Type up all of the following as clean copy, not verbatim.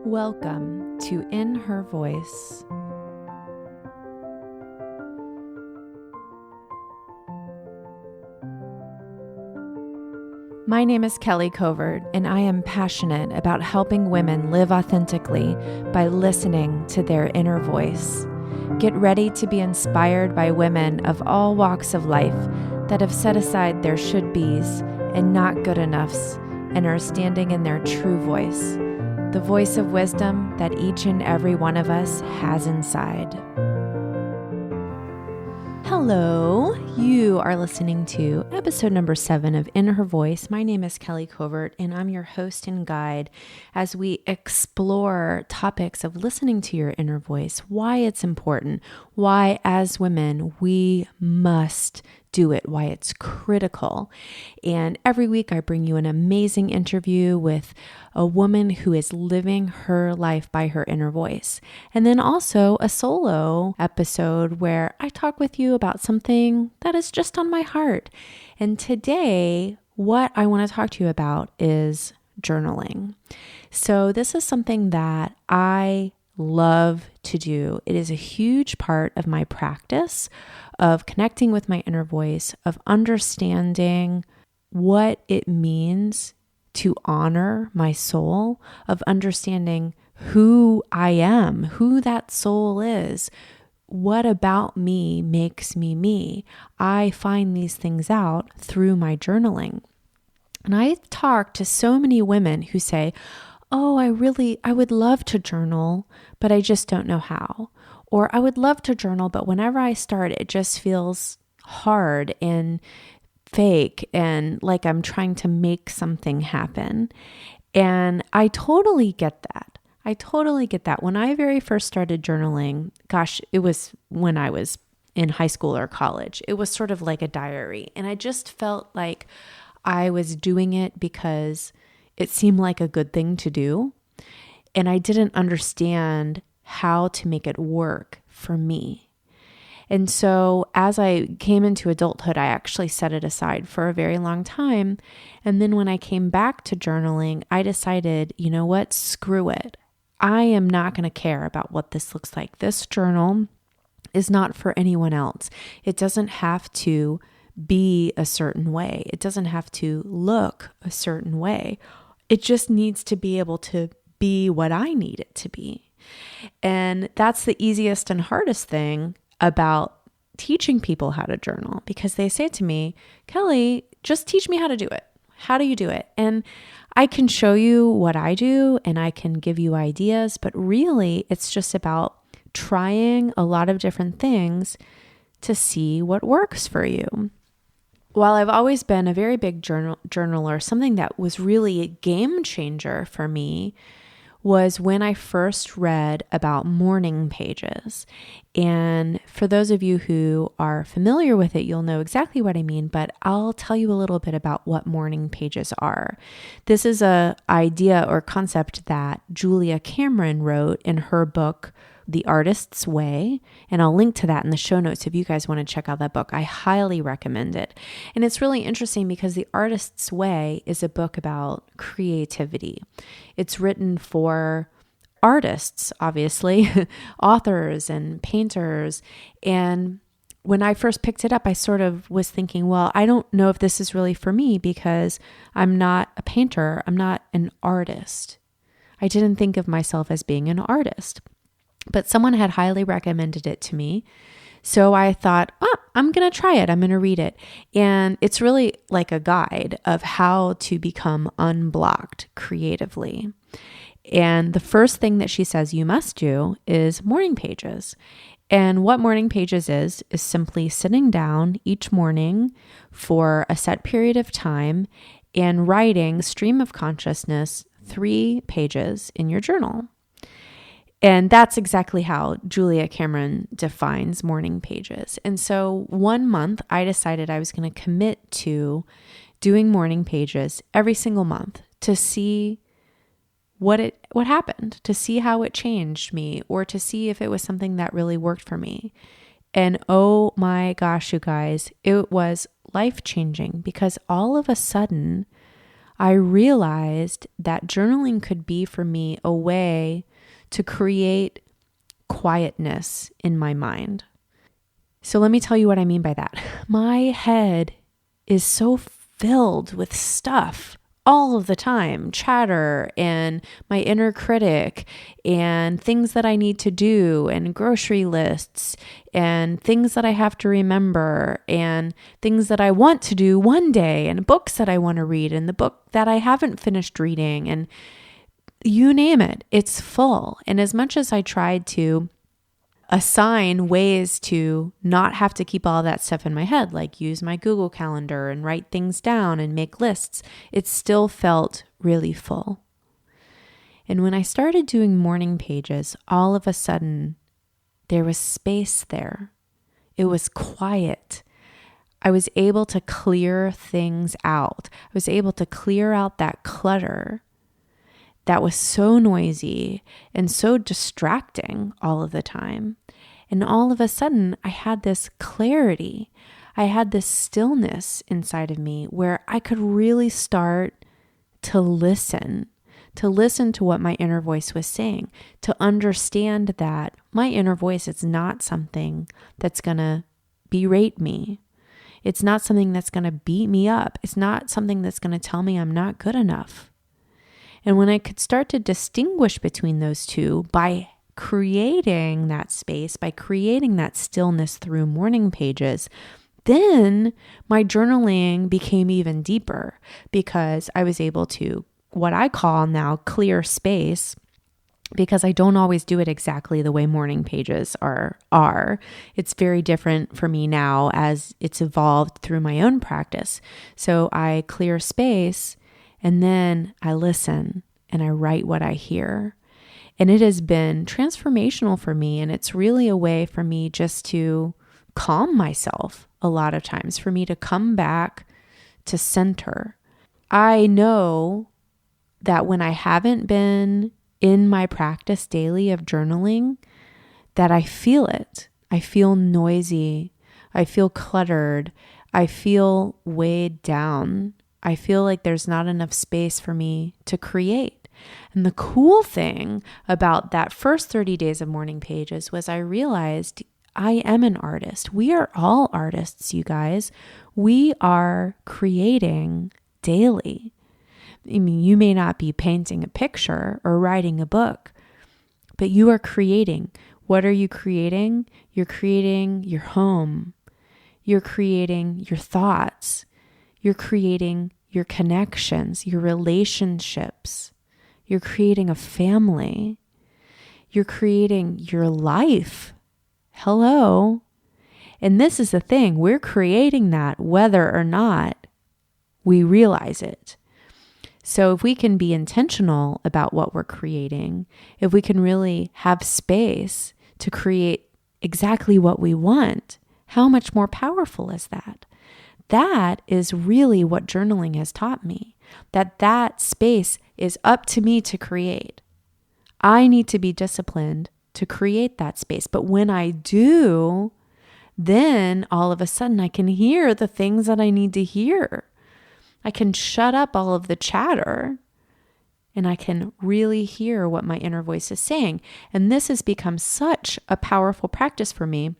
Welcome to In Her Voice. My name is Kelly Covert, and I am passionate about helping women live authentically by listening to their inner voice. Get ready to be inspired by women of all walks of life that have set aside their should-bes and not good enoughs and are standing in their true voice, the voice of wisdom that each and every one of us has inside. Hello, you are listening to episode number 7 of In Her Voice. My name is Kelly Covert, and I'm your host and guide as we explore topics of listening to your inner voice, why it's important, why as women we must do it, why it's critical. And every week I bring you an amazing interview with a woman who is living her life by her inner voice. And then also a solo episode where I talk with you about something that is just on my heart. And today, what I want to talk to you about is journaling. So this is something that I love to do. It is a huge part of my practice of connecting with my inner voice, of understanding what it means to honor my soul, of understanding who I am, who that soul is, what about me makes me me. I find these things out through my journaling. And I've talked to so many women who say, oh, I would love to journal, but I just don't know how. Or I would love to journal, but whenever I start, it just feels hard and fake and like I'm trying to make something happen. And I totally get that. When I very first started journaling, gosh, it was when I was in high school or college. It was sort of like a diary. And I just felt like I was doing it because it seemed like a good thing to do. And I didn't understand how to make it work for me. And so as I came into adulthood, I actually set it aside for a very long time. And then when I came back to journaling, I decided, you know what, screw it. I am not going to care about what this looks like. This journal is not for anyone else. It doesn't have to be a certain way. It doesn't have to look a certain way. It just needs to be able to be what I need it to be. And that's the easiest and hardest thing about teaching people how to journal, because they say to me, Kelly, just teach me how to do it. How do you do it? And I can show you what I do and I can give you ideas, but really it's just about trying a lot of different things to see what works for you. While I've always been a very big journaler, something that was really a game changer for me was when I first read about mourning pages. And for those of you who are familiar with it, you'll know exactly what I mean, but I'll tell you a little bit about what mourning pages are. This is an idea or concept that Julia Cameron wrote in her book, The Artist's Way, and I'll link to that in the show notes if you guys want to check out that book. I highly recommend it. And it's really interesting because The Artist's Way is a book about creativity. It's written for artists, obviously, authors and painters. And when I first picked it up, I sort of was thinking, well, I don't know if this is really for me because I'm not a painter. I'm not an artist. I didn't think of myself as being an artist. But someone had highly recommended it to me. So I thought, I'm going to try it. I'm going to read it. And it's really like a guide of how to become unblocked creatively. And the first thing that she says you must do is morning pages. And what morning pages is simply sitting down each morning for a set period of time and writing stream of consciousness 3 pages in your journal. And that's exactly how Julia Cameron defines morning pages. And so one month I decided I was going to commit to doing morning pages every single month to see what happened, to see how it changed me, or to see if it was something that really worked for me. And oh my gosh, you guys, it was life-changing because all of a sudden I realized that journaling could be for me a way to create quietness in my mind. So let me tell you what I mean by that. My head is so filled with stuff all of the time, chatter and my inner critic and things that I need to do and grocery lists and things that I have to remember and things that I want to do one day and books that I want to read and the book that I haven't finished reading and you name it, it's full. And as much as I tried to assign ways to not have to keep all that stuff in my head, like use my Google Calendar and write things down and make lists, it still felt really full. And when I started doing morning pages, all of a sudden, there was space there. It was quiet. I was able to clear things out. I was able to clear out that clutter that was so noisy and so distracting all of the time. And all of a sudden, I had this clarity. I had this stillness inside of me where I could really start to listen to what my inner voice was saying, to understand that my inner voice is not something that's going to berate me. It's not something that's going to beat me up. It's not something that's going to tell me I'm not good enough. And when I could start to distinguish between those two by creating that space, by creating that stillness through morning pages, then my journaling became even deeper because I was able to, what I call now, clear space, because I don't always do it exactly the way morning pages are. It's very different for me now as it's evolved through my own practice. So I clear space and then I listen and I write what I hear. And it has been transformational for me. And it's really a way for me just to calm myself a lot of times, for me to come back to center. I know that when I haven't been in my practice daily of journaling, that I feel it. I feel noisy. I feel cluttered. I feel weighed down. I feel like there's not enough space for me to create. And the cool thing about that first 30 days of morning pages was I realized I am an artist. We are all artists, you guys. We are creating daily. I mean, you may not be painting a picture or writing a book, but you are creating. What are you creating? You're creating your home. You're creating your thoughts. You're creating your connections, your relationships. You're creating a family. You're creating your life. Hello. And this is the thing. We're creating that whether or not we realize it. So if we can be intentional about what we're creating, if we can really have space to create exactly what we want, how much more powerful is that? That is really what journaling has taught me, that space is up to me to create. I need to be disciplined to create that space. But when I do, then all of a sudden I can hear the things that I need to hear. I can shut up all of the chatter and I can really hear what my inner voice is saying. And this has become such a powerful practice for me.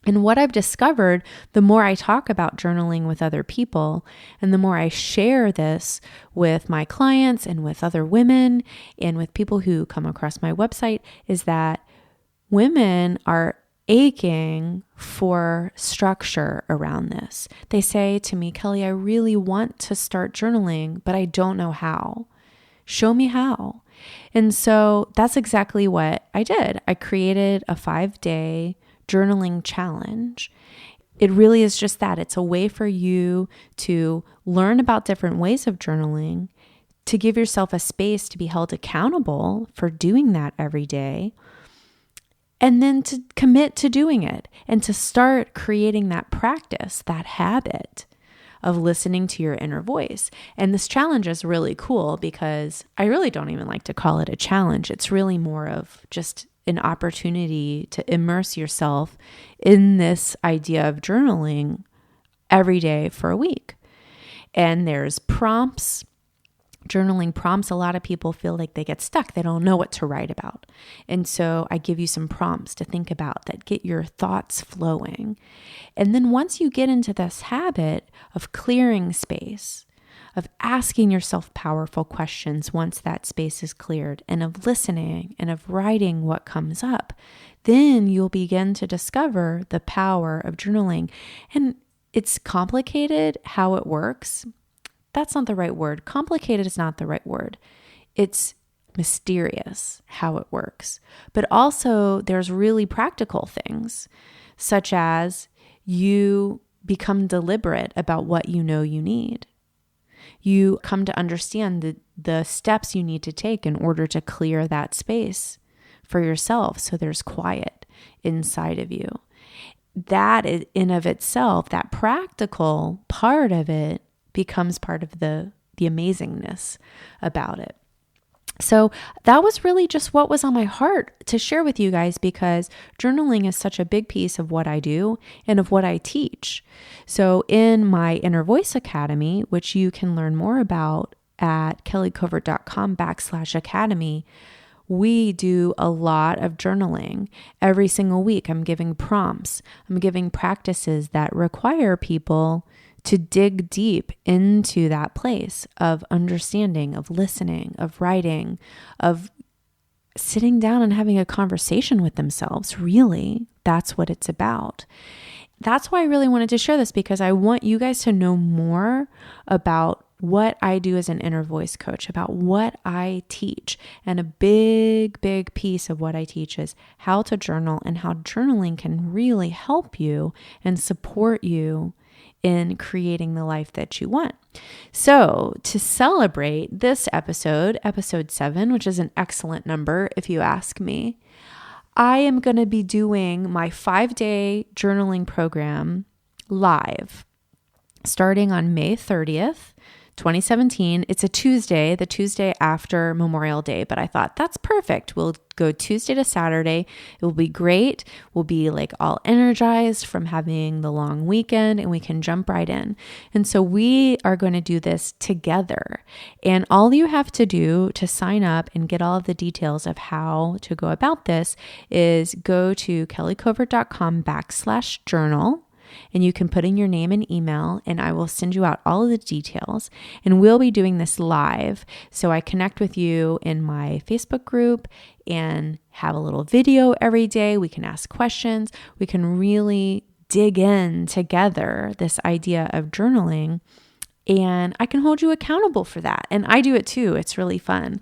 And what I've discovered, the more I talk about journaling with other people, and the more I share this with my clients and with other women and with people who come across my website, is that women are aching for structure around this. They say to me, Kelly, I really want to start journaling, but I don't know how. Show me how. And so that's exactly what I did. I created a 5-day journaling challenge. It really is just that. It's a way for you to learn about different ways of journaling, to give yourself a space to be held accountable for doing that every day, and then to commit to doing it and to start creating that practice, that habit of listening to your inner voice. And this challenge is really cool because I really don't even like to call it a challenge. It's really more of just an opportunity to immerse yourself in this idea of journaling every day for a week. And there's prompts journaling prompts, a lot of people feel like they get stuck. They don't know what to write about. And so I give you some prompts to think about that get your thoughts flowing. And then once you get into this habit of clearing space, of asking yourself powerful questions once that space is cleared, and of listening and of writing what comes up, then you'll begin to discover the power of journaling. And it's complicated how it works. That's not the right word. Complicated is not the right word. It's mysterious how it works. But also there's really practical things, such as you become deliberate about what you know you need. You come to understand the steps you need to take in order to clear that space for yourself so there's quiet inside of you. That in of itself, that practical part of it, becomes part of the amazingness about it. So that was really just what was on my heart to share with you guys, because journaling is such a big piece of what I do and of what I teach. So in my Inner Voice Academy, which you can learn more about at kellycovert.com/academy, we do a lot of journaling. Every single week, I'm giving prompts. I'm giving practices that require people to dig deep into that place of understanding, of listening, of writing, of sitting down and having a conversation with themselves. Really, that's what it's about. That's why I really wanted to share this, because I want you guys to know more about what I do as an inner voice coach, about what I teach. And a big, big piece of what I teach is how to journal, and how journaling can really help you and support you in creating the life that you want. So to celebrate this episode 7, which is an excellent number if you ask me, I am going to be doing my 5-day journaling program live starting on May 30th, 2017. It's a Tuesday, the Tuesday after Memorial Day, but I thought that's perfect. We'll go Tuesday to Saturday. It will be great. We'll be like all energized from having the long weekend, and we can jump right in. And so we are going to do this together. And all you have to do to sign up and get all of the details of how to go about this is go to kellycovert.com/journal. And you can put in your name and email, and I will send you out all of the details. And we'll be doing this live. So I connect with you in my Facebook group and have a little video every day. We can ask questions. We can really dig in together this idea of journaling, and I can hold you accountable for that. And I do it too. It's really fun.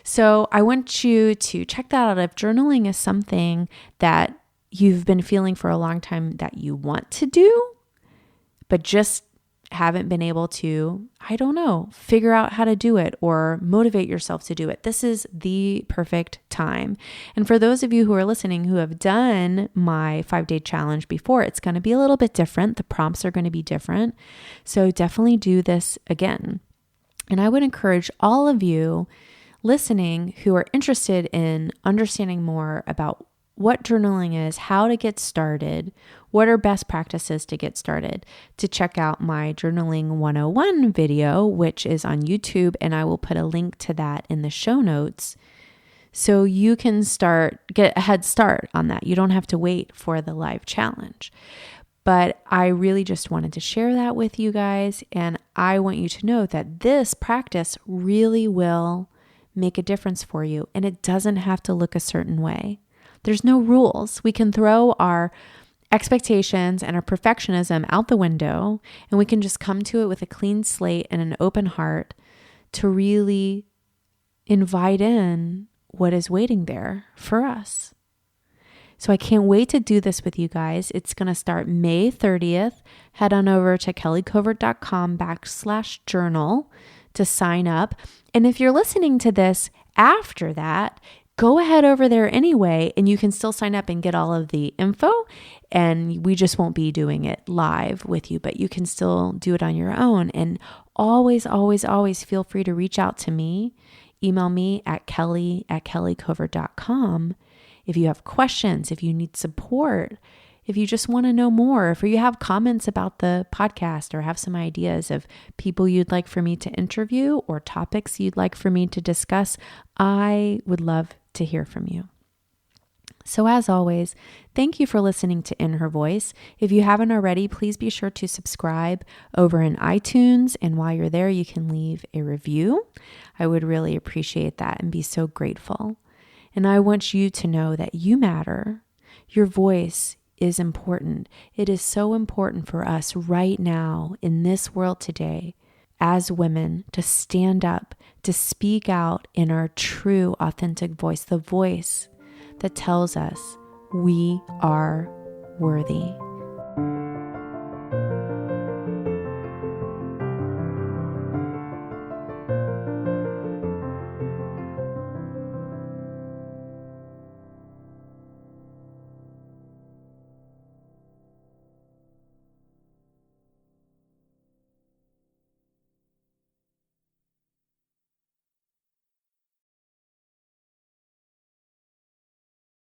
So I want you to check that out. If journaling is something that you've been feeling for a long time that you want to do, but just haven't been able to, figure out how to do it or motivate yourself to do it, this is the perfect time. And for those of you who are listening who have done my 5-day challenge before, it's going to be a little bit different. The prompts are going to be different. So definitely do this again. And I would encourage all of you listening who are interested in understanding more about what journaling is, how to get started, what are best practices to get started, to check out my Journaling 101 video, which is on YouTube, and I will put a link to that in the show notes so you can get a head start on that. You don't have to wait for the live challenge. But I really just wanted to share that with you guys, and I want you to know that this practice really will make a difference for you, and it doesn't have to look a certain way. There's no rules. We can throw our expectations and our perfectionism out the window, and we can just come to it with a clean slate and an open heart to really invite in what is waiting there for us. So I can't wait to do this with you guys. It's going to start May 30th. Head on over to kellycovert.com/journal to sign up. And if you're listening to this after that, go ahead over there anyway, and you can still sign up and get all of the info, and we just won't be doing it live with you, but you can still do it on your own. And always, always, always feel free to reach out to me. Email me at kelly@kellycovert.com if you have questions, if you need support, if you just want to know more, if you have comments about the podcast or have some ideas of people you'd like for me to interview or topics you'd like for me to discuss, I would love to hear from you. So as always, thank you for listening to In Her Voice. If you haven't already, please be sure to subscribe over in iTunes. And while you're there, you can leave a review. I would really appreciate that and be so grateful. And I want you to know that you matter. Your voice is important. It is so important for us right now in this world today as women to stand up, to speak out in our true, authentic voice, the voice that tells us we are worthy.